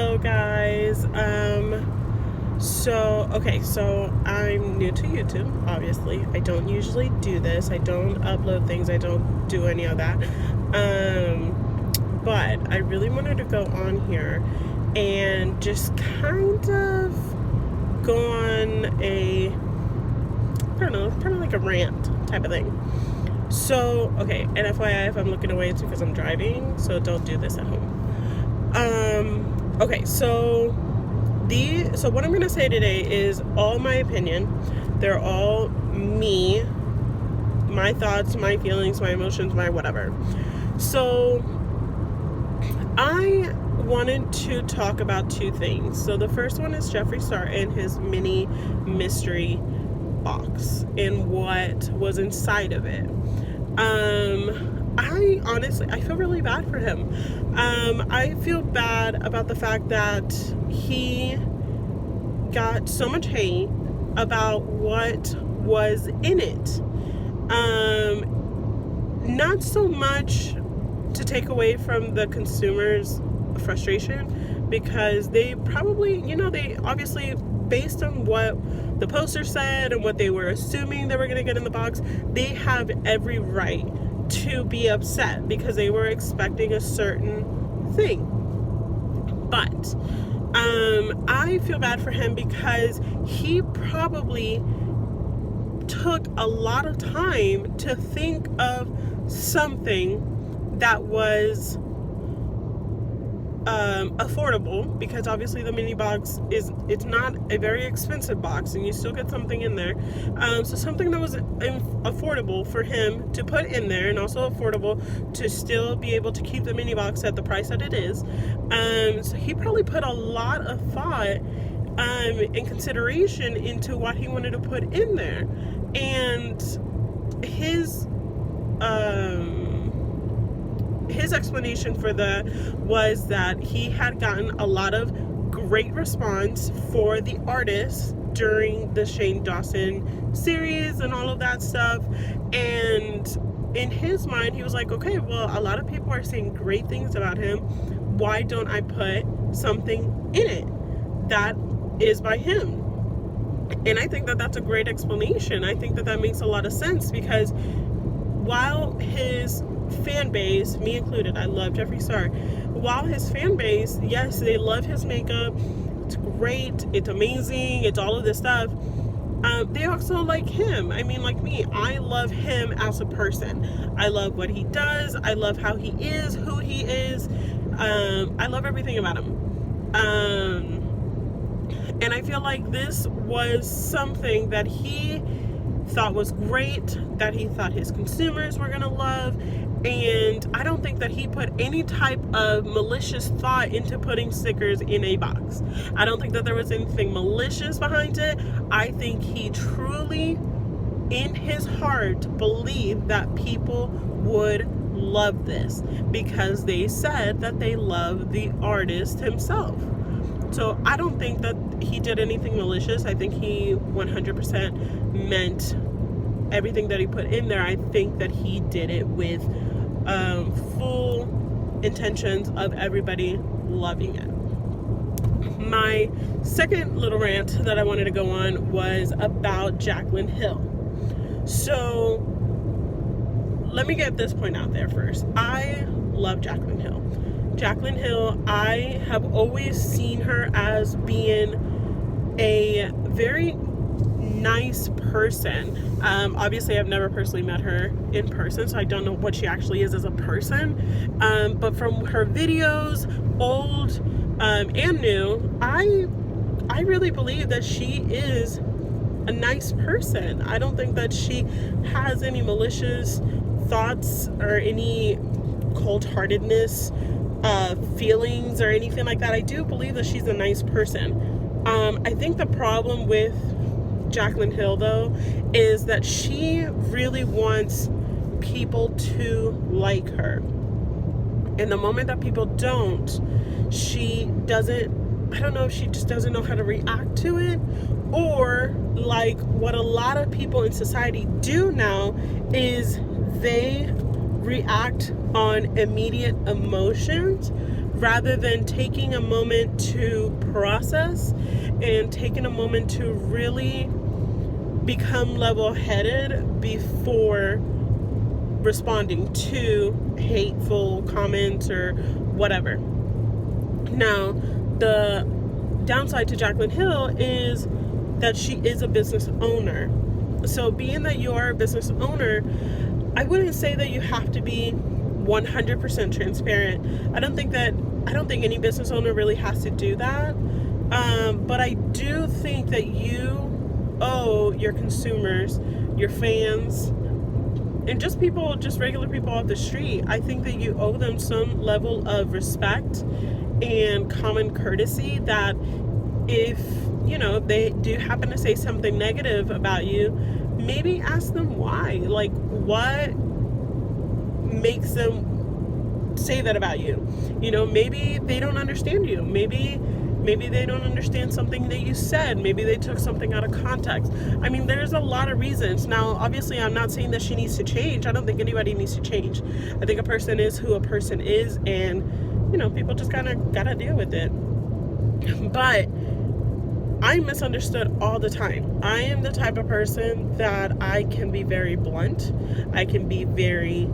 Hello guys. So I'm new to YouTube, obviously. I don't usually do this. I don't upload things. I don't do any of that. But I really wanted to go on here and just kind of go on a, I don't know, kind of like a rant type of thing. So, okay, and FYI, if I'm looking away, it's because I'm driving, so don't do this at home. Okay, so what I'm gonna say today is all my opinion. They're all me, my thoughts, my feelings, my emotions, my whatever. So I wanted to talk about two things. So the first one is Jeffree Star and his mini mystery box and what was inside of it. I feel really bad for him. I feel bad about the fact that he got so much hate about what was in it. Not so much to take away from the consumer's frustration, because they probably, they obviously, based on what the poster said and what they were assuming they were going to get in the box, they have every right to be upset because they were expecting a certain thing. But I feel bad for him because he probably took a lot of time to think of something that was affordable, because obviously the mini box it's not a very expensive box and you still get something in there, so something that was affordable for him to put in there, and also affordable to still be able to keep the mini box at the price that it is. So he probably put a lot of thought and consideration into what he wanted to put in there, and his explanation for that was that he had gotten a lot of great response for the artist during the Shane Dawson series and all of that stuff, and in his mind he was like, okay, well, a lot of people are saying great things about him, why don't I put something in it that is by him? And I think that that's a great explanation. I think that that makes a lot of sense, because while his fan base, me included, I love Jeffree Star, while his fan base, yes, they love his makeup, it's great, it's amazing, it's all of this stuff, they also like him. I mean, like me, I love him as a person. I love what he does, I love how he is, who he is, I love everything about him. And I feel like this was something that he thought was great, that he thought his consumers were gonna love, and I don't think that he put any type of malicious thought into putting stickers in a box. I don't think that there was anything malicious behind it. I think he truly, in his heart, believed that people would love this because they said that they love the artist himself. So I don't think that he did anything malicious. I think he 100% meant everything that he put in there. I think that he did it with full intentions of everybody loving it. My second little rant that I wanted to go on was about Jaclyn Hill. So let me get this point out there first. I love Jaclyn Hill. Jaclyn Hill, I have always seen her as being a very nice person. Obviously I've never personally met her in person, so I don't know what she actually is as a person, but from her videos, old and new, I really believe that she is a nice person. I don't think that she has any malicious thoughts or any cold-heartedness feelings or anything like that. I do believe that she's a nice person. I think the problem with Jaclyn Hill, though, is that she really wants people to like her, and the moment that people don't, she doesn't, I don't know if she just doesn't know how to react to it, or like what a lot of people in society do now is they react on immediate emotions rather than taking a moment to process and taking a moment to really become level-headed before responding to hateful comments or whatever. Now, the downside to Jaclyn Hill is that she is a business owner. So being that you are a business owner, I wouldn't say that you have to be 100% transparent. I don't think any business owner really has to do that. But I do think that you owe your consumers, your fans, and just regular people off the street, I think that you owe them some level of respect and common courtesy, that if, they do happen to say something negative about you, maybe ask them why. Like, what makes them say that about you? Maybe they don't understand you. Maybe they don't understand something that you said. Maybe they took something out of context. I mean, there's a lot of reasons. Now, obviously, I'm not saying that she needs to change. I don't think anybody needs to change. I think a person is who a person is, and, people just kind of got to deal with it. But I'm misunderstood all the time. I am the type of person that I can be very blunt. I can be very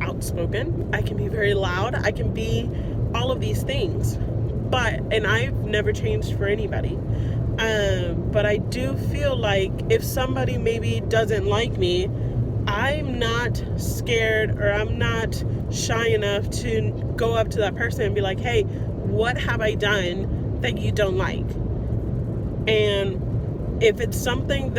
outspoken. I can be very loud. I can be all of these things. And I've never changed for anybody. But I do feel like if somebody maybe doesn't like me, I'm not scared, or I'm not shy enough to go up to that person and be like, hey, what have I done that you don't like? And if it's something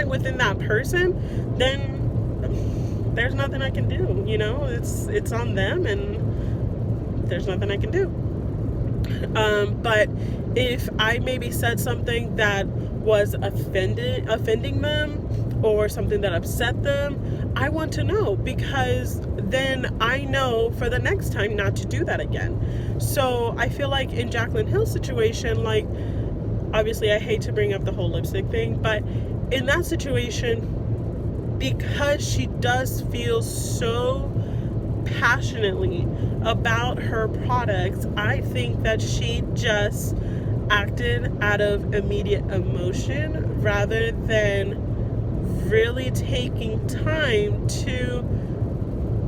within that person, then there's nothing I can do. It's on them, and there's nothing I can do. But if I maybe said something that was offending them, or something that upset them, I want to know, because then I know for the next time not to do that again. So I feel like in Jaclyn Hill's situation, like, obviously I hate to bring up the whole lipstick thing, but in that situation, because she does feel so passionately about her products, I think that she just acted out of immediate emotion rather than really taking time to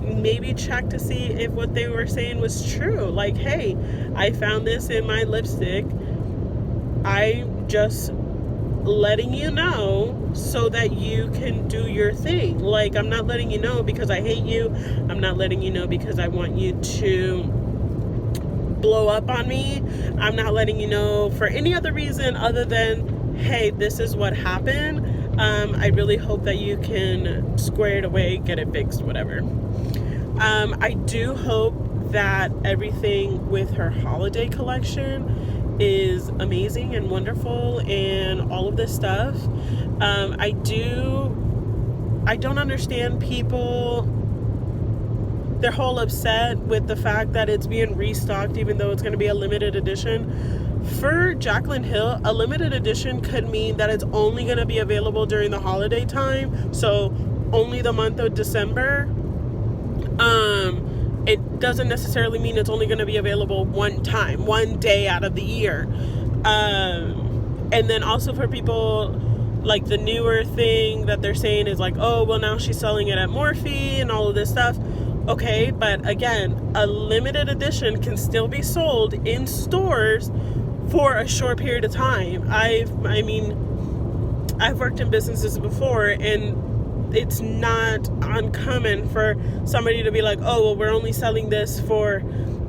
maybe check to see if what they were saying was true. Like, hey, I found this in my lipstick. I'm just letting you know so that you can do your thing. Like, I'm not letting you know because I hate you. I'm not letting you know because I want you to blow up on me. I'm not letting you know for any other reason other than, hey, this is what happened. I really hope that you can square it away, get it fixed, whatever. I do hope that everything with her holiday collection is amazing and wonderful and all of this stuff. I don't understand people, their whole upset with the fact that it's being restocked even though it's going to be a limited edition. For Jaclyn Hill, a limited edition could mean that it's only going to be available during the holiday time, so only the month of December. It doesn't necessarily mean it's only going to be available one day out of the year. And then also for people, like, the newer thing that they're saying is like, oh, well, now she's selling it at Morphe and all of this stuff. Okay, but again, a limited edition can still be sold in stores for a short period of time. I've worked in businesses before, and it's not uncommon for somebody to be like, oh, well, we're only selling this for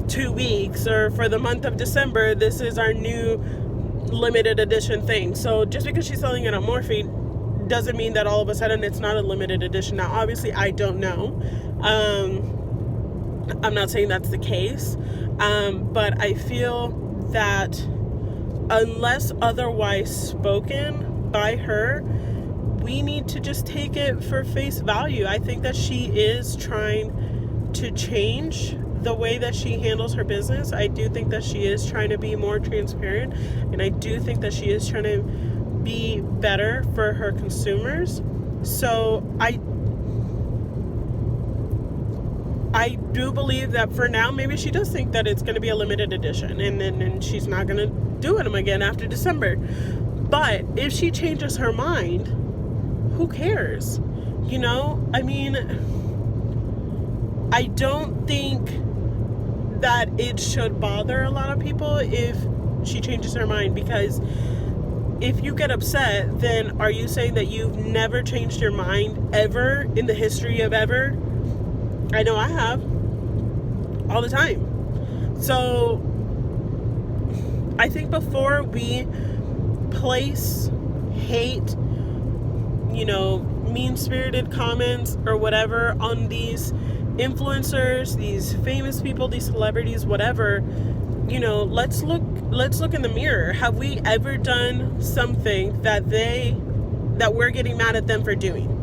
2 weeks, or for the month of December, this is our new limited edition thing. So just because she's selling it on Morphe doesn't mean that all of a sudden it's not a limited edition. Now, obviously, I don't know. I'm not saying that's the case, but I feel that unless otherwise spoken by her, we need to just take it for face value. I think that she is trying to change the way that she handles her business. I do think that she is trying to be more transparent, and I do think that she is trying to be better for her consumers. So I do believe that for now, maybe she does think that it's going to be a limited edition, and she's not going to do them again after December. But if she changes her mind, who cares? You know, I mean, I don't think that it should bother a lot of people if she changes her mind, because if you get upset, then are you saying that you've never changed your mind ever in the history of ever? I know I have, all the time. So I think before we place hate, you know, mean-spirited comments or whatever on these influencers, these famous people, these celebrities, whatever, you know, let's look in the mirror. Have we ever done something that we're getting mad at them for doing?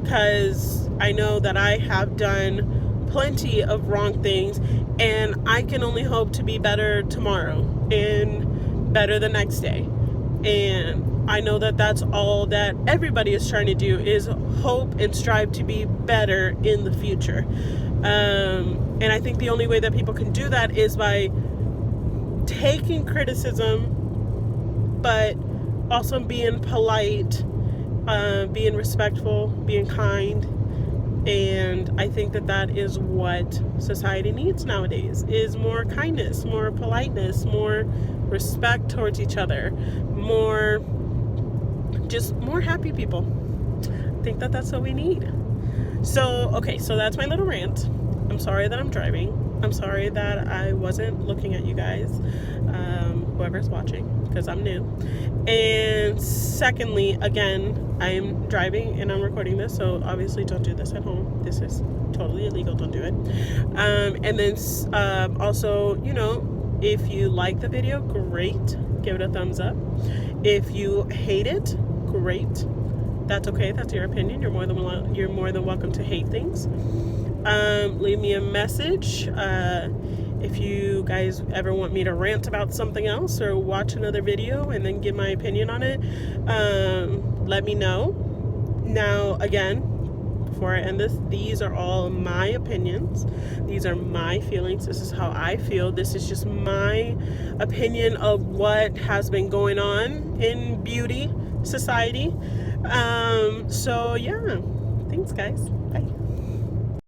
Because I know that I have done plenty of wrong things, and I can only hope to be better tomorrow and better the next day. And I know that that's all that everybody is trying to do, is hope and strive to be better in the future. And I think the only way that people can do that is by taking criticism, but also being polite, being respectful, being kind. And I think that is what society needs nowadays, is more kindness, more politeness, more respect towards each other, more happy people. I think that's what we need. So, okay, so that's my little rant. I'm sorry that I'm driving. I'm sorry that I wasn't looking at you guys, whoever's watching, because I'm new. And secondly, again, I'm driving and I'm recording this, so obviously don't do this at home. This is totally illegal. Don't do it. And then also, you know, if you like the video, great. Give it a thumbs up. If you hate it, great. That's okay. That's your opinion. You're more than welcome to hate things. Leave me a message if you guys ever want me to rant about something else or watch another video and then give my opinion on it. Let me know. Now, again, before I end this, these are all my opinions. These are my feelings. This is how I feel. This is just my opinion of what has been going on in beauty society. So yeah, thanks guys. Bye.